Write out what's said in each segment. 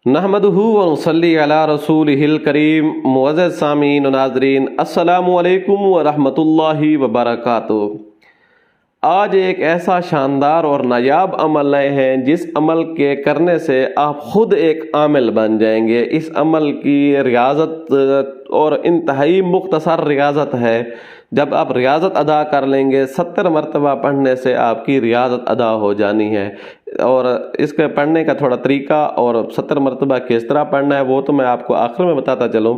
नहमदुहु व नसल्ली अला रसूलिहिल करीम। मुअज़्ज़ज़ सामीन व नाज़रीन, अस्सलामु अलैकुम व रहमतुल्लाहि व बरकातुहू। आज एक ऐसा शानदार और नायाब अमल लाए हैं जिस अमल के करने से आप खुद एक आमिल बन जाएंगे। इस अमल की रियाज़त और इंतहाई मुख्तसर रियाज़त है। जब आप रियाज़त अदा कर लेंगे, 70 मरतबा पढ़ने से आपकी रियाज़त अदा हो जानी है। और इसके पढ़ने का थोड़ा तरीका और 70 मरतबा किस तरह पढ़ना है वो तो मैं आपको आखिर में बताता चलूँ,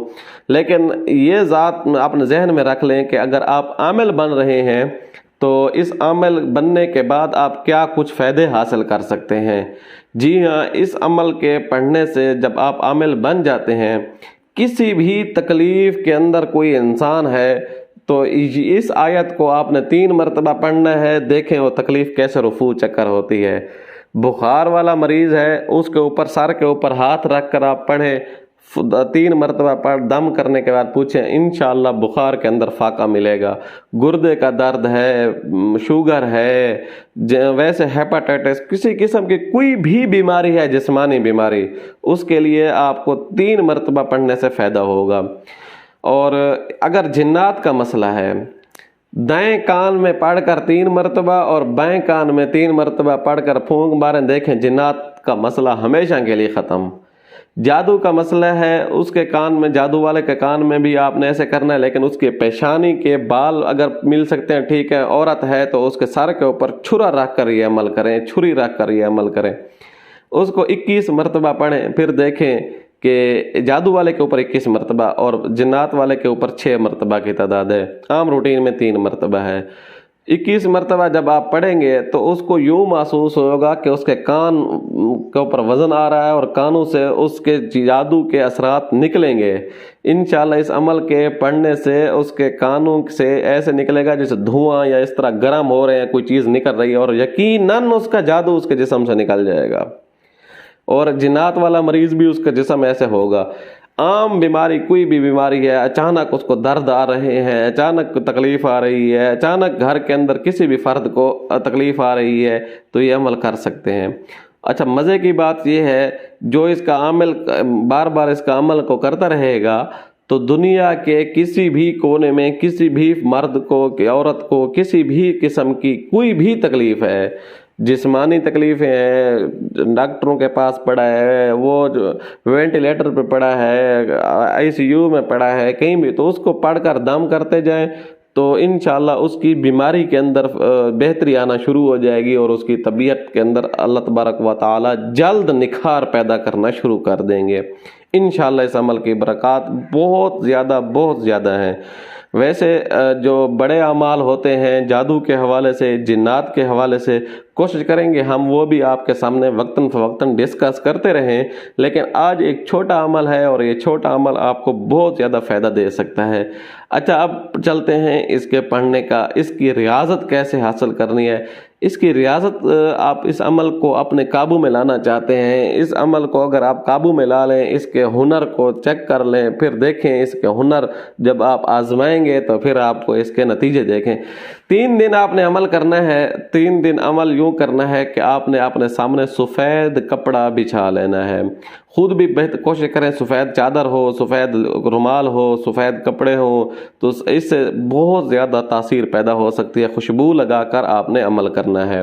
लेकिन ये ज़ात अपने जहन में रख लें कि अगर आप आमिल बन रहे हैं तो इस अमल बनने के बाद आप क्या कुछ फ़ायदे हासिल कर सकते हैं। जी हाँ, इस अमल के पढ़ने से जब आप आमिल बन जाते हैं, किसी भी तकलीफ़ के अंदर कोई इंसान है तो इस आयत को आपने 3 मरतबा पढ़ना है। देखें वो तकलीफ़ कैसे रुफू चक्कर होती है। बुखार वाला मरीज़ है, उसके ऊपर सर के ऊपर हाथ रख कर आप पढ़ें, 3 मरतबा पढ़ दम करने के बाद पूछें, इंशाअल्लाह बुखार के अंदर फाका मिलेगा। गुर्दे का दर्द है, शुगर है, वैसे हेपाटाइटिस, किसी किस्म की कोई भी बीमारी है, जिस्मानी बीमारी, उसके लिए आपको 3 मरतबा पढ़ने से फ़ायदा होगा। और अगर जिन्नात का मसला है, दाएं कान में पढ़कर 3 मरतबा और बाएं कान में 3 मरतबा पढ़कर फूंक मारें, देखें जिन्नात का मसला हमेशा के लिए ख़त्म। जादू का मसला है, उसके कान में, जादू वाले के कान में भी आपने ऐसे करना है, लेकिन उसके पेशानी के बाल अगर मिल सकते हैं ठीक है। औरत है तो उसके सर के ऊपर छुरा रख कर ये अमल करें, छुरी रख कर ये अमल करें। उसको 21 मरतबा पढ़ें, फिर देखें कि जादू वाले के ऊपर 21 मरतबा और जिन्नात वाले के ऊपर 6 मरतबा की तादाद है। आम रूटीन में 3 मरतबा है। 21 मरतबा जब आप पढ़ेंगे तो उसको यूँ महसूस होगा कि उसके कान के ऊपर वज़न आ रहा है और कानों से उसके जादू के असरात निकलेंगे। इंशाअल्लाह इस अमल के पढ़ने से उसके कानों से ऐसे निकलेगा जैसे धुआं या इस तरह गर्म हो रहे हैं, कोई चीज़ निकल रही है, और यकीनन उसका जादू उसके जिस्म से निकल जाएगा। और जिन्नात वाला मरीज़ भी उसका जिस्म ऐसे होगा। आम बीमारी, कोई भी बीमारी है, अचानक उसको दर्द आ रहे हैं, अचानक तकलीफ़ आ रही है, अचानक घर के अंदर किसी भी फ़र्द को तकलीफ़ आ रही है, तो ये अमल कर सकते हैं। अच्छा, मज़े की बात यह है, जो इसका अमल बार बार इसका अमल को करता रहेगा तो दुनिया के किसी भी कोने में किसी भी मर्द को, औरत को, किसी भी किस्म की कोई भी तकलीफ़ है, जिस्मानी तकलीफ़ें हैं, डॉक्टरों के पास पड़ा है, वो जो वेंटिलेटर पे पड़ा है, आईसीयू में पड़ा है, कहीं भी, तो उसको पढ़कर दम करते जाएं तो इंशाअल्लाह उसकी बीमारी के अंदर बेहतरी आना शुरू हो जाएगी और उसकी तबीयत के अंदर अल्लाह तबारक व तआला जल्द निखार पैदा करना शुरू कर देंगे। इंशाअल्लाह इस अमल की बरक़ात बहुत ज़्यादा हैं। वैसे जो बड़े अमाल होते हैं जादू के हवाले से, जिन्नात के हवाले से, कोशिश करेंगे हम वो भी आपके सामने वक्तन फ़वक्तन डिस्कस करते रहें, लेकिन आज एक छोटा अमल है और ये छोटा अमल आपको बहुत ज़्यादा फ़ायदा दे सकता है। अच्छा, अब चलते हैं इसके पढ़ने का, इसकी रियाज़त कैसे हासिल करनी है। इसकी रियाज़त, आप इस अमल को अपने काबू में लाना चाहते हैं, इस अमल को अगर आप काबू में ला लें, इसके हुनर को चेक कर लें, फिर देखें इसके हुनर जब आप आजमाएंगे तो फिर आपको इसके नतीजे देखें। 3 दिन आपने अमल करना है। 3 दिन अमल यूँ करना है कि आपने अपने सामने सफ़ेद कपड़ा बिछा लेना है। खुद भी बेहतर कोशिश करें, सफ़ेद चादर हो, सफ़ेद रुमाल हो, सफ़ेद कपड़े हो, तो इससे बहुत ज़्यादा तासीर पैदा हो सकती है। खुशबू लगाकर आपने अमल करना है।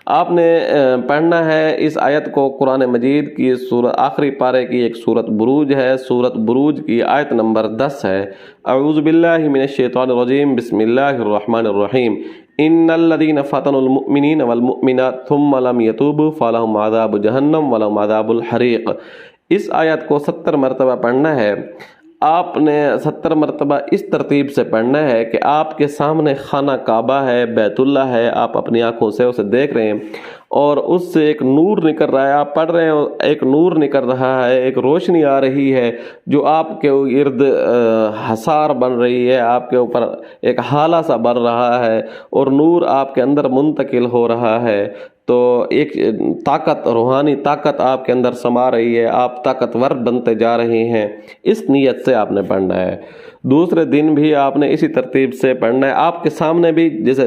आपने पढ़ना है इस आयत को, कुरान मजीद की सूरत आखिरी पारे की एक सूरत बुरूज है, सूरत बुरूज की आयत नंबर 10 है। अऊज़ु बिल्लाहि मिनश शैतानिर रजीम, बिस्मिल्लाहिर रहमानिर रहीम। इन्नल्लज़ीना फ़तनुल मुअ्मिनीना वल मुअ्मिनात थुम्मा लम यतूबू फ़लहुम अज़ाबु जहन्नम वलहुम अज़ाबुल हरीक़। इस आयत को 70 मरतबा पढ़ना है। आपने 70 मरतबा इस तरतीब से पढ़ना है कि आपके सामने खाना काबा है, बैतुल्ला है, आप अपनी आंखों से उसे देख रहे हैं और उससे एक नूर निकल रहा है। आप पढ़ रहे हैं, एक नूर निकल रहा है, एक रोशनी आ रही है जो आपके इर्द हसार बन रही है, आपके ऊपर एक हाला सा बन रहा है और नूर आपके अंदर मुंतकिल हो रहा है। تو ایک طاقت، روحانی طاقت آپ کے اندر سما رہی ہے، آپ طاقتور بنتے جا رہے ہیں، اس نیت سے آپ نے پڑھنا ہے۔ دوسرے دن بھی آپ نے اسی ترتیب سے پڑھنا ہے۔ آپ کے سامنے بھی جیسے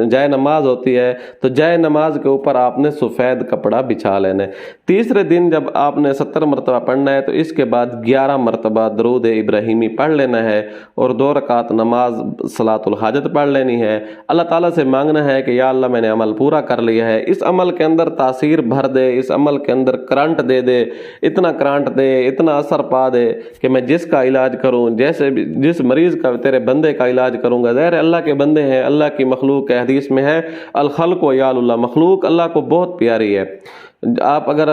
جائے نماز ہوتی ہے تو جائے نماز کے اوپر آپ نے سفید کپڑا بچھا لینا ہے۔ تیسرے دن جب آپ نے 70 مرتبہ پڑھنا ہے تو اس کے بعد 11 مرتبہ درود ابراہیمی پڑھ لینا ہے اور 2 رکعت نماز صلاۃ الحاجت پڑھ لینی ہے۔ اللہ تعالیٰ سے مانگنا ہے کہ یا اللہ میں نے عمل پورا کر لیا ہے، اس عمل کے اندر تاثیر بھر دے، اس عمل کے اندر کرنٹ دے دے، اتنا کرنٹ دے، اتنا اثر پا دے کہ میں جس کا علاج کروں، جس مریض کا تیرے بندے کا علاج کروں گا، ظاہر اللہ کے بندے ہیں، اللہ کی مخلوق ہے، حدیث میں ہے الخلق و یال اللہ، مخلوق اللہ کو بہت پیاری ہے۔ آپ اگر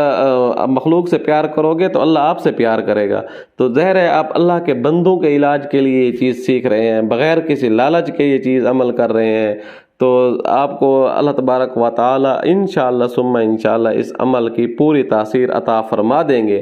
مخلوق سے پیار کرو گے تو اللہ آپ سے پیار کرے گا، تو ظاہر ہے آپ اللہ کے بندوں کے علاج کے لیے یہ چیز سیکھ رہے ہیں، بغیر کسی لالچ کے یہ چیز عمل کر رہے ہیں، تو آپ کو اللہ تبارک و تعالی انشاءاللہ ثم انشاءاللہ اس عمل کی پوری تاثیر عطا فرما دیں گے۔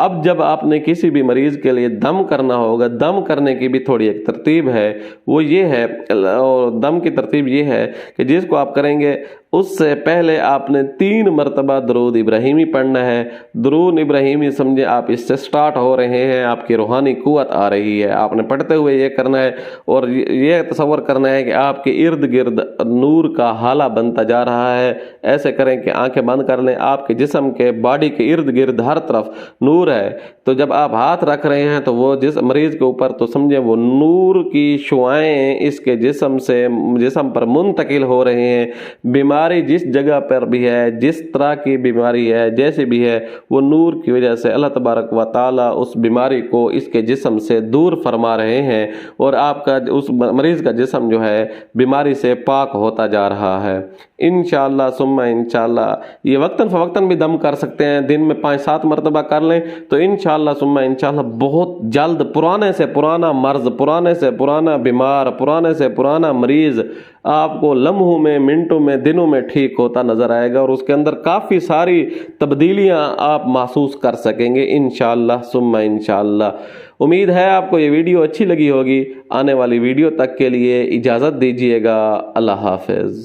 اب جب آپ نے کسی بھی مریض کے لیے دم کرنا ہوگا، دم کرنے کی بھی تھوڑی ایک ترتیب ہے، وہ یہ ہے، اور دم کی ترتیب یہ ہے کہ جس کو آپ کریں گے اس سے پہلے آپ نے 3 مرتبہ درود ابراہیمی پڑھنا ہے۔ درود ابراہیمی سمجھے آپ اس سے سٹارٹ ہو رہے ہیں، آپ کی روحانی قوت آ رہی ہے، آپ نے پڑھتے ہوئے یہ کرنا ہے اور یہ تصور کرنا ہے کہ آپ کے ارد گرد نور کا حالہ بنتا جا رہا ہے۔ ایسے کریں کہ آنکھیں بند کر لیں، آپ کے جسم کے باڈی کے ارد گرد ہر طرف نور ہے، تو جب آپ ہاتھ رکھ رہے ہیں تو وہ جس مریض کے اوپر تو سمجھیں وہ نور کی شعائیں اس کے جسم پر منتقل ہو رہے ہیں۔ بیماری جس جگہ پر بھی ہے، جس طرح کی بیماری ہے، جیسے بھی ہے، وہ نور کی وجہ سے اللہ تبارک و تعالی اس بیماری کو اس کے جسم سے دور فرما رہے ہیں اور آپ کا اس مریض کا جسم جو ہے بیماری سے پاک ہوتا جا رہا ہے۔ انشاءاللہ ثم انشاءاللہ یہ وقتاً فوقتاً بھی دم کر سکتے ہیں، دن میں 5-7 مرتبہ کر لیں تو انشاءاللہ ثم انشاءاللہ بہت جلد پرانے سے پرانا مرض، پرانے سے پرانا بیمار، پرانے سے پرانا مریض آپ کو لمحوں میں، منٹوں میں، دنوں میں ٹھیک ہوتا نظر آئے گا اور اس کے اندر کافی ساری تبدیلیاں آپ محسوس کر سکیں گے انشاءاللہ ثم انشاءاللہ۔ امید ہے آپ کو یہ ویڈیو اچھی لگی ہوگی۔ آنے والی ویڈیو تک کے لیے اجازت دیجیے گا۔ اللہ حافظ۔